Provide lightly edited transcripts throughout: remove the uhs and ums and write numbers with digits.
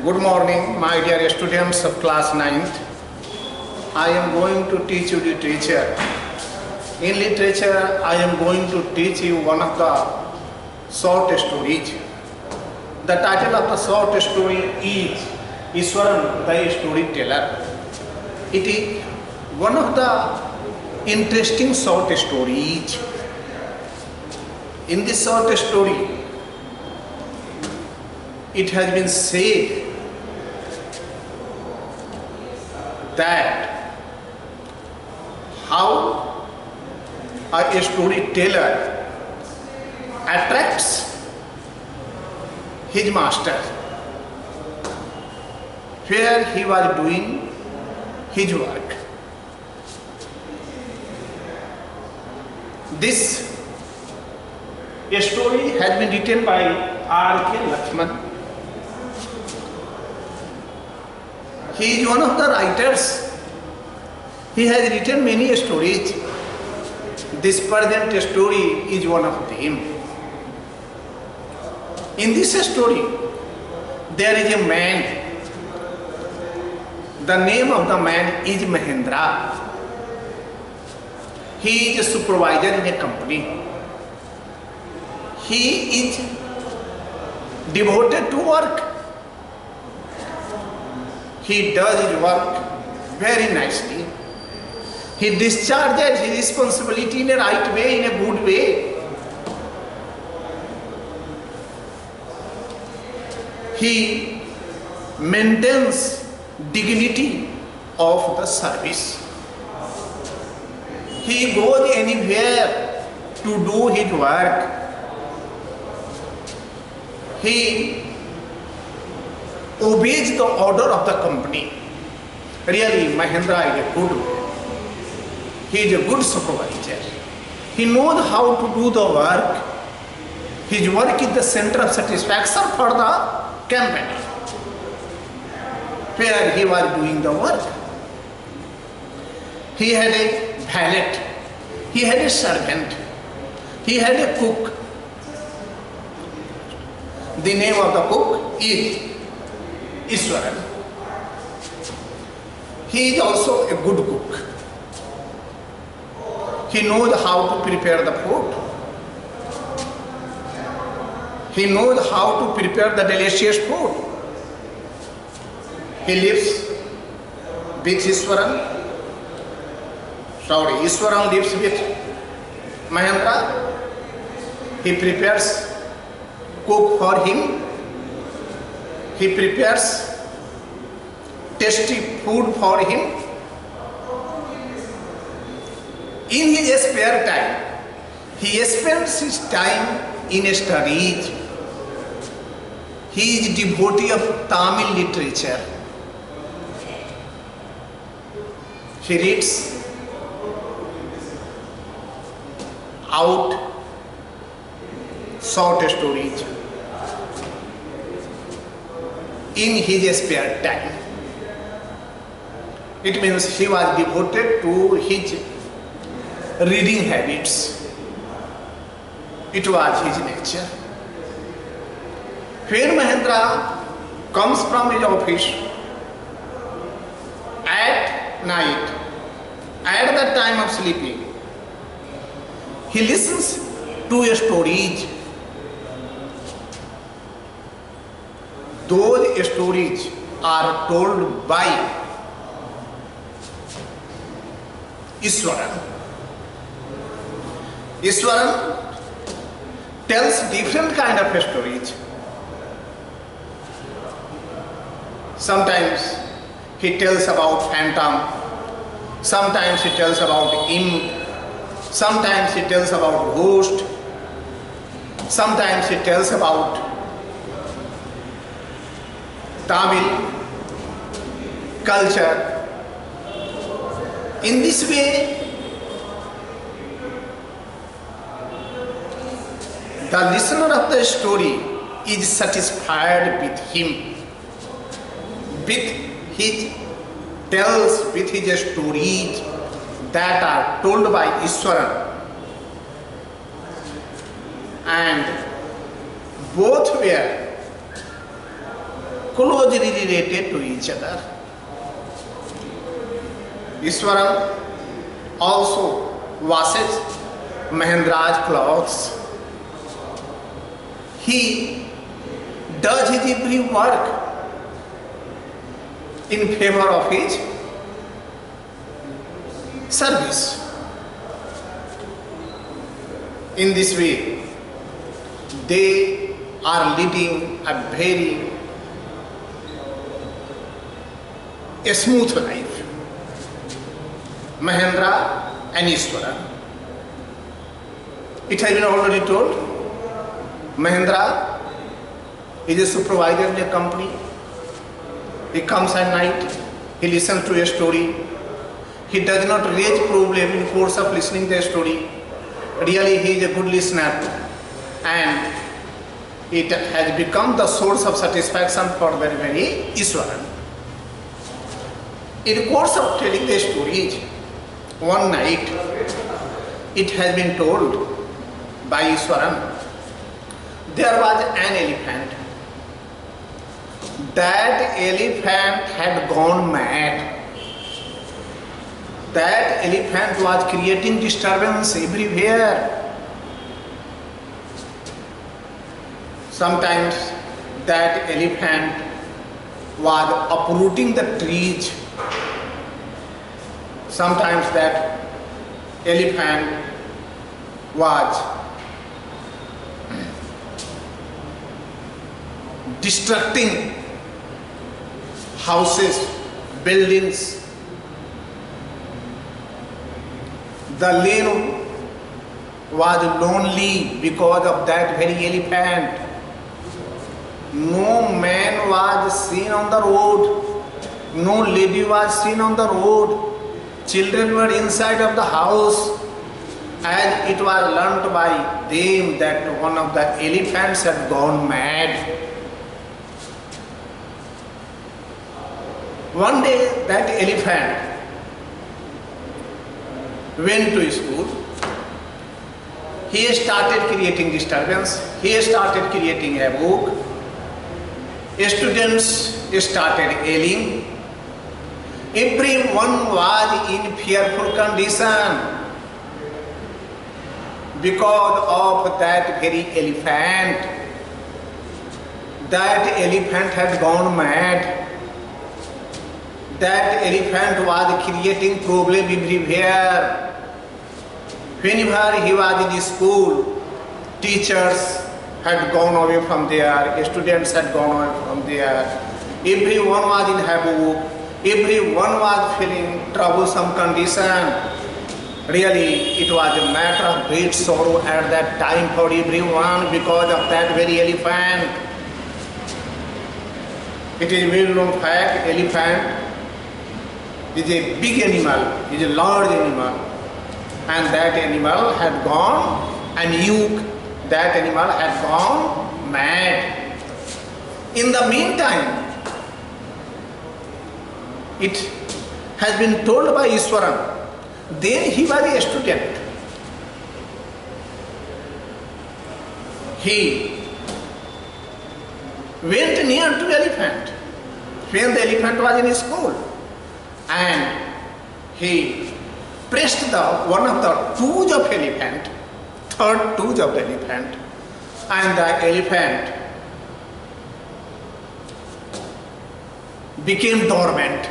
Good morning, my dear students of class 9th. I am going to teach you literature. In literature, I am going to teach you one of the short stories. The title of the short story is Ishwaran the Storyteller. It is one of the interesting short stories. In this short story, it has been said that how a storyteller attracts his master where he was doing his work. This story has been written by R.K. Lakshman. He is one of the writers. He has written many stories. This present story is one of them. In this story, there is a man. The name of the man is Mahendra. He is a supervisor in a company. He is devoted to work. He does his work very nicely. He discharges his responsibility in a right way, in a good way. He maintains dignity of the service. He goes anywhere to do his work. He obeys the order of the company. Really, Mahendra is a good man. He is a good supervisor. He knows how to do the work. His work is the center of satisfaction for the company where he was doing the work. He had a valet. He had a servant. He had a cook. The name of the cook is Ishwaran. He is also a good cook. He knows how to prepare the food. He knows how to prepare the delicious food. He lives with Ishwaran. Ishwaran lives with Mahendra. He prepares cook for him. He prepares tasty food for him. In his spare time, he spends his time in studies. He is devotee of Tamil literature. He reads out short stories in his spare time. It means he was devoted to his reading habits. It was his nature. When Mahendra comes from his office at night, at the time of sleeping, he listens to stories. Those stories are told by Ishwaran. Ishwaran tells different kind of stories. Sometimes he tells about phantom. Sometimes he tells about imp. Sometimes he tells about ghost. Sometimes he tells about Tamil culture. In this way, the listener of the story is satisfied with him, with his tales, with his stories that are told by Ishwaran. And both were closely related to each other. Iswaran also washes Mahendra's clothes. He does his every work in favor of his service. In this way, they are leading a very smooth life. Mahendra and Iswaran. It has been already told, Mahendra is a supervisor in a company. He comes at night, he listens to a story. He does not raise problem in course of listening to a story. Really, he is a good listener, and it has become the source of satisfaction for the very Iswaran. In the course of telling the stories, one night it has been told by Iswaran, there was an elephant. That elephant had gone mad. That elephant was creating disturbance everywhere. Sometimes that elephant was uprooting the trees. Sometimes that elephant was destructing houses, buildings. The lane was lonely because of that very elephant. No man was seen on the road. No lady was seen on the road. Children were inside of the house, as it was learnt by them that one of the elephants had gone mad. One day that elephant went to school. He started creating disturbance. He started creating a book. Students started yelling. Everyone was in fearful condition because of that very elephant. That elephant had gone mad. That elephant was creating problem everywhere. Whenever he was in school, teachers had gone away from there, students had gone away from there. Everyone was in havoc. Everyone was feeling troublesome condition. Really, it was a matter of great sorrow at that time for everyone because of that very elephant. It is a well-known fact, elephant is a big animal, is a large animal, and that animal had gone anew. That animal had gone mad. In the meantime, it has been told by Iswaran, then he was a student. He went near to the elephant when the elephant was in school, and he pressed one of the toes of elephant, third toes of the elephant, and the elephant became dormant.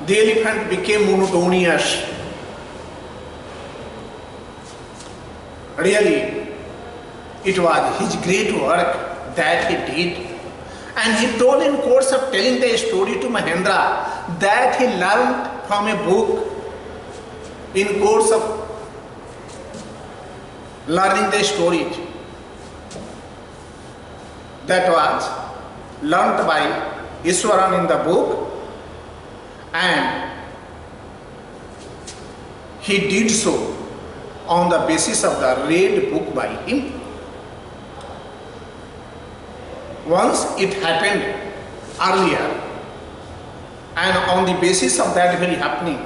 The elephant became monotonous. Really, it was his great work that he did. And he told in course of telling the story to Mahendra that he learned from a book in course of learning the story that was learnt by Iswaran in the book, and he did so on the basis of the read book by him. Once it happened earlier, and on the basis of that very happening,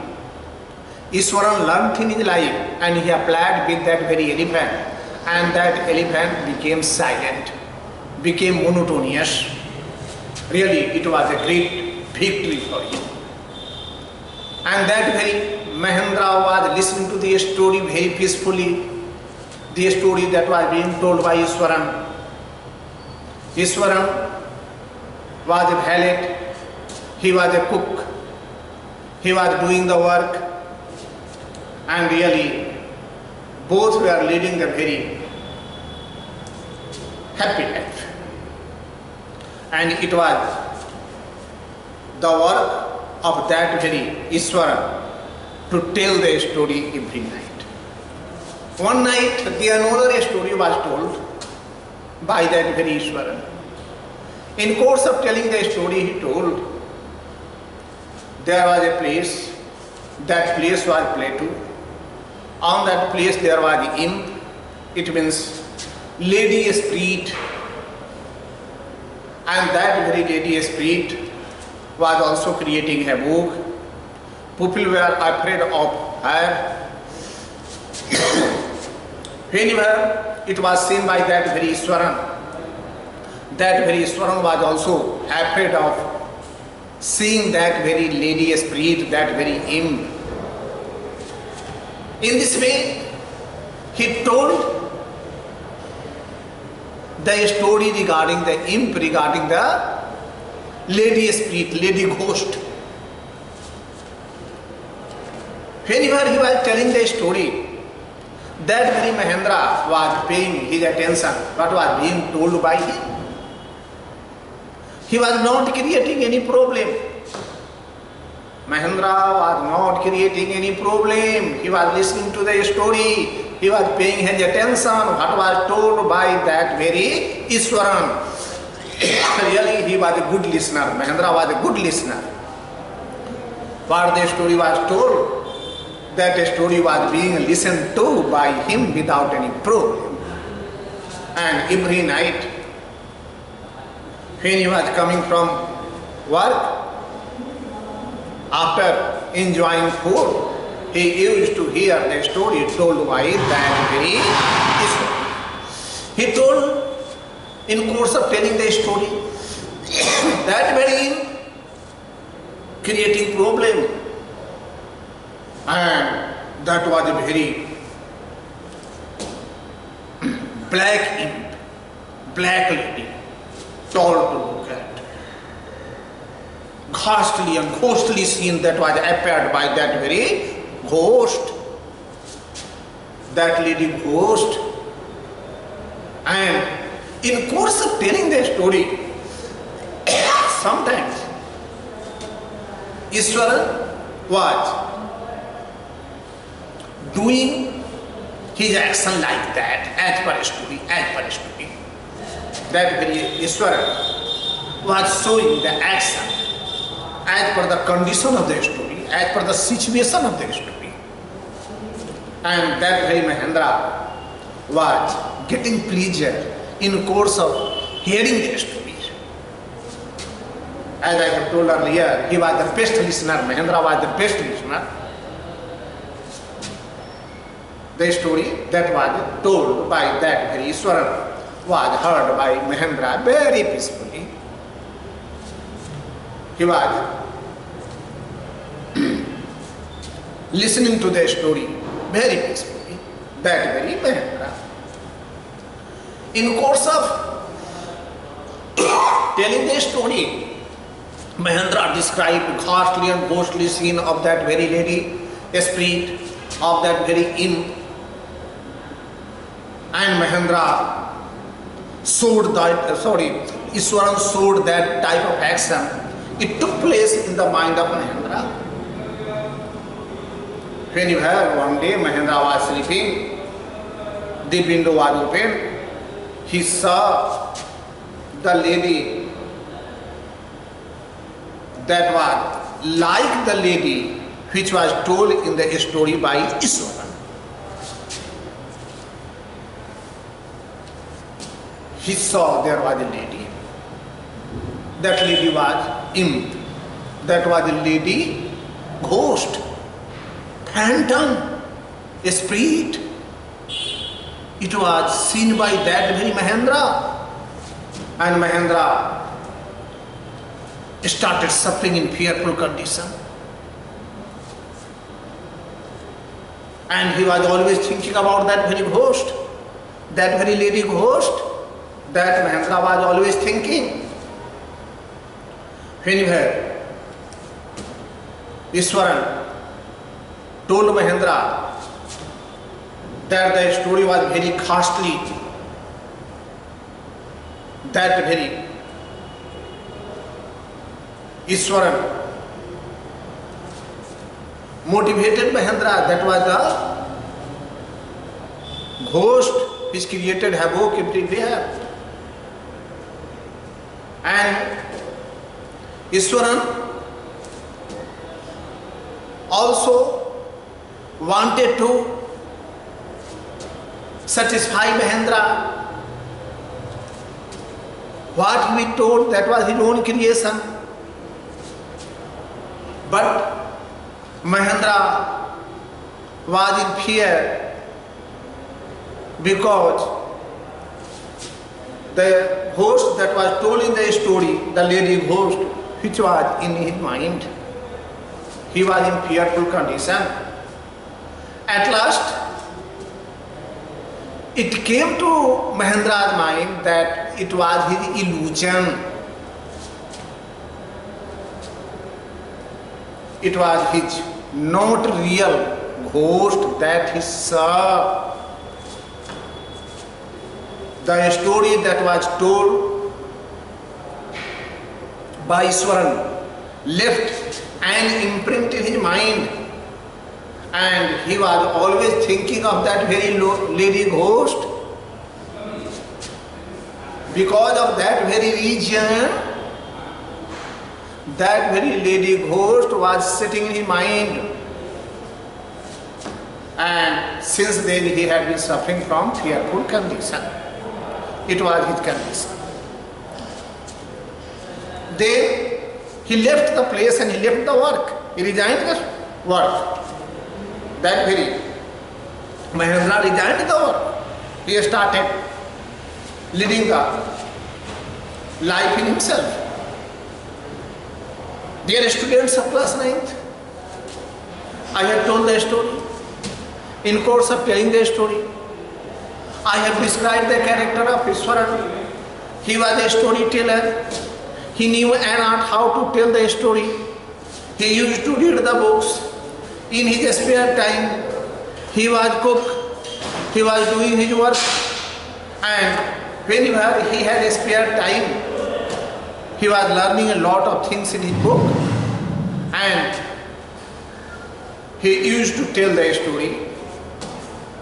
Iswaran learnt in his life and he applied with that very elephant, and that elephant became silent. became monotonous. Really, it was a great victory for him. And that very Mahendra was listening to the story very peacefully, the story that was being told by Iswaran. Iswaran was a valet, he was a cook, he was doing the work, and really both were leading a very happy life. And it was the work of that very Iswaran to tell the story every night. One night, another story was told by that very Iswaran. In course of telling the story, he told there was a place, that place was Plato. On that place there was the imp, it means lady spirit, and that very lady spirit was also creating havoc. People were afraid of her. Whenever it was seen by that very Iswaran was also afraid of seeing that very lady spirit, that very imp. In this way, he told the story regarding the imp, regarding the lady spirit, lady ghost. Whenever he was telling the story, that very Mahendra was paying his attention what was being told by him. He was not creating any problem. Mahendra was not creating any problem. He was listening to the story. He was paying his attention what was told by that very Iswaran. Really, he was a good listener. Mahendra was a good listener. What the story was told, that story was being listened to by him without any problem. And every night, when he was coming from work, after enjoying food, he used to hear the story told by that very Iswaran. He told, in course of telling the story, that very creating problem, and that was a very black imp, black lady, tall to look at, ghastly and ghostly scene that was appeared by that very ghost, that lady ghost. And in course of telling the story, sometimes Iswaran was doing his action like that, as per story. That very Iswaran was showing the action as per the condition of the story, as per the situation of the story. And that very Mahendra was getting pleasure in course of hearing the story. As I have told earlier, he was the best listener, Mahendra was the best listener. The story that was told by that very Iswaran was heard by Mahendra very peacefully. He was listening to the story very peacefully, that very Mahendra. In course of telling the story, Mahendra described ghastly and ghostly scene of that very lady, spirit, of that very imp. And Mahendra showed that, Iswaran showed that type of action. It took place in the mind of Mahendra. When you have one day Mahendra was sleeping, the window was open, he saw the lady that was like the lady which was told in the story by Iswaran. He saw there was a lady. That lady was imp. That was a lady ghost, phantom, spirit. It was seen by that very Mahendra. and Mahendra started suffering in fearful condition. And he was always thinking about that very ghost, that very lady ghost, that Mahendra was always thinking. Whenever Iswaran told Mahendra that the story was very costly, that very Iswaran motivated Mahendra, that was the ghost which created havoc everywhere. And Iswaran also wanted to satisfy Mahendra. What he told, that was his own creation. But Mahendra was in fear because the ghost that was told in the story, the lady ghost, which was in his mind, he was in fearful condition. At last, it came to Mahendra's mind that it was his illusion. It was his not real ghost that he saw. The story that was told by Iswaran left an imprint in his mind, and he was always thinking of that very lady ghost. Because of that very reason, that very lady ghost was sitting in his mind, and since then he had been suffering from fearful condition. It was his condition. Then he left the place and he left the work. He resigned the work. That very Mahendra resigned the work. He started leading the life in himself. Dear students of class 9th, I have told the story. In course of telling the story, I have described the character of Iswaran. He was a storyteller. He knew an art how to tell the story. He used to read the books. In his spare time, he was cook. He was doing his work. And whenever he had a spare time, he was learning a lot of things in his book. And he used to tell the story.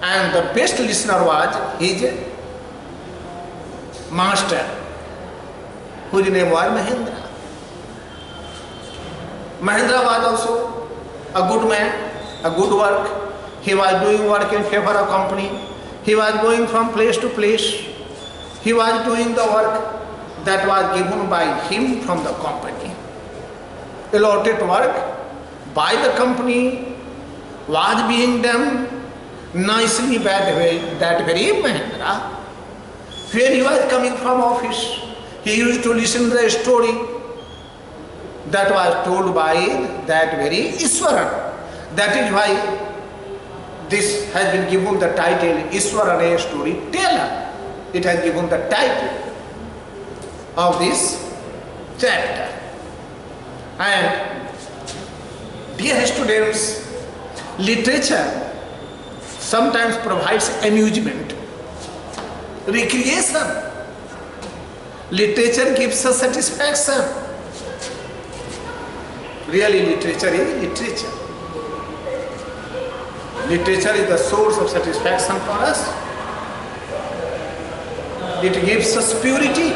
And the best listener was his master, whose name was Mahendra. Mahendra was also a good man, a good work. He was doing work in favor of company. He was going from place to place. He was doing the work that was given by him from the company. Allotted work by the company was being done nicely by that very Mahendra. When he was coming from office, he used to listen to the story that was told by that very Iswaran. That is why this has been given the title Iswaran, a storyteller. It has given the title of this chapter. And dear students, literature sometimes provides amusement, recreation. Literature gives us satisfaction. Really, literature is literature. Literature is the source of satisfaction for us. It gives us purity.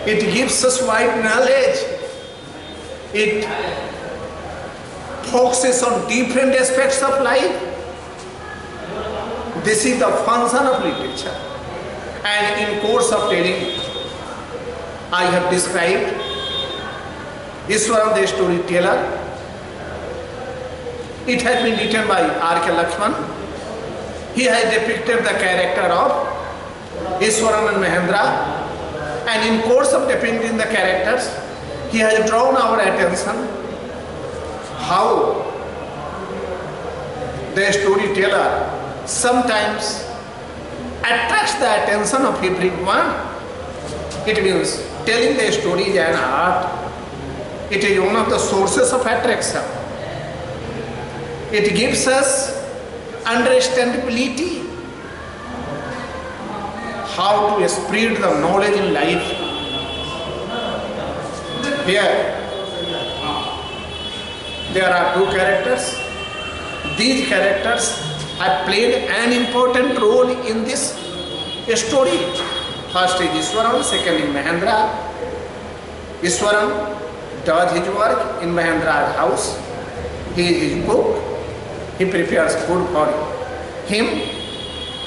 It gives us wide knowledge. It focuses on different aspects of life. This is the function of literature. And in course of telling, I have described Iswaran the storyteller. It has been written by R.K. Lakshman. He has depicted the character of Iswaran and Mahendra. And in course of depicting the characters, he has drawn our attention how the storyteller sometimes attracts the attention of everyone. It means telling the story is an art. It is one of the sources of attraction. It gives us understandability, how to spread the knowledge in life. Here, there are two characters. These characters have played an important role in this story. First is Iswaran, second is Mahendra. Iswaran does his work in Mahendra's house. He is his cook. He prepares food for him,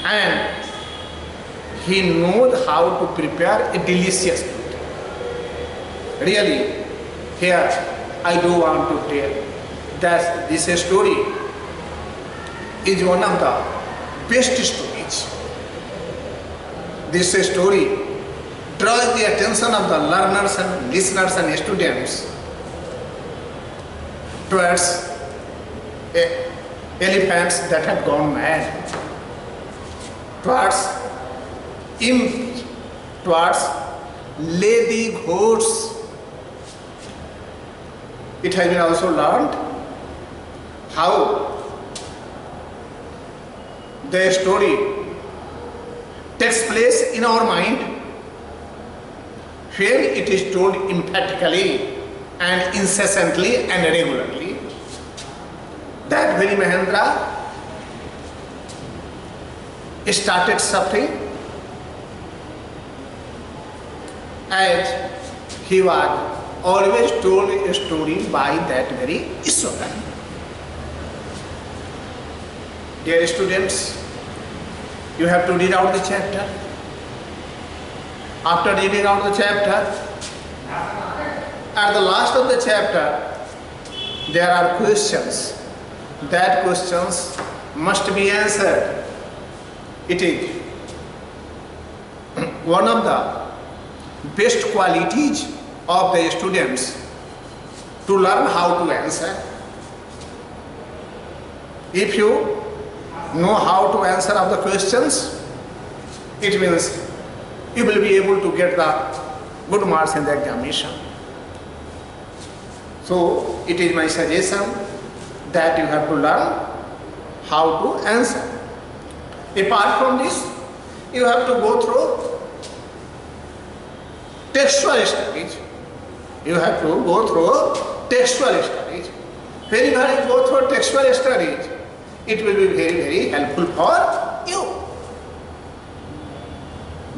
and he knows how to prepare a delicious food. Really, here I do want to tell that this story is one of the best stories. This story draws the attention of the learners and listeners and students towards elephants that had gone mad, towards imps, towards lady goats. It has been also learned how the story takes place in our mind when it is told emphatically and incessantly and regularly. That very Mahendra started suffering, and he was always told a story by that very Iswaran. Dear students, you have to read out the chapter. After reading out the chapter, at the last of the chapter, there are questions. That questions must be answered. It is one of the best qualities of the students to learn how to answer. If you know how to answer of the questions, it means you will be able to get the good marks in the examination. So it is my suggestion that you have to learn how to answer. Apart from this, you have to go through textual studies. You have to go through textual studies. Whenever you go through textual studies, it will be very, very helpful for you.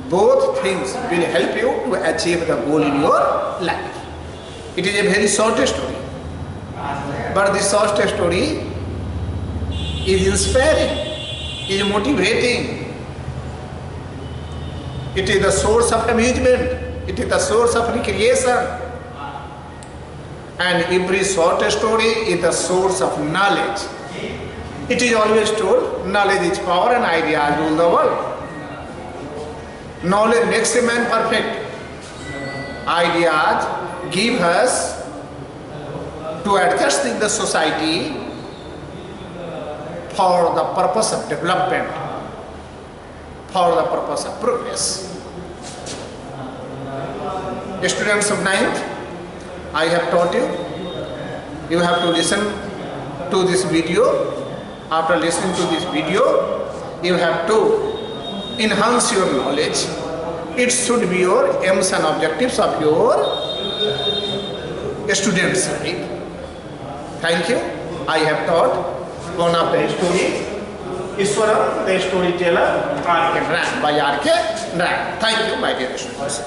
Both things will help you to achieve the goal in your life. It is a very short story, but this short story is inspiring, is motivating. It is the source of amusement. It is the source of recreation. And every short story is the source of knowledge. It is always told, knowledge is power and ideas rule the world. Knowledge makes a man perfect. Ideas give us to adjust in the society for the purpose of development, for the purpose of progress. Students of 9th, I have taught you. You have to listen to this video. After listening to this video, you have to enhance your knowledge. It should be your aims and objectives of your students' life. Thank you. I have taught one of the stories, Iswaran, the storyteller, R.K. Ram, by R.K. Ram. Thank you, my dear students.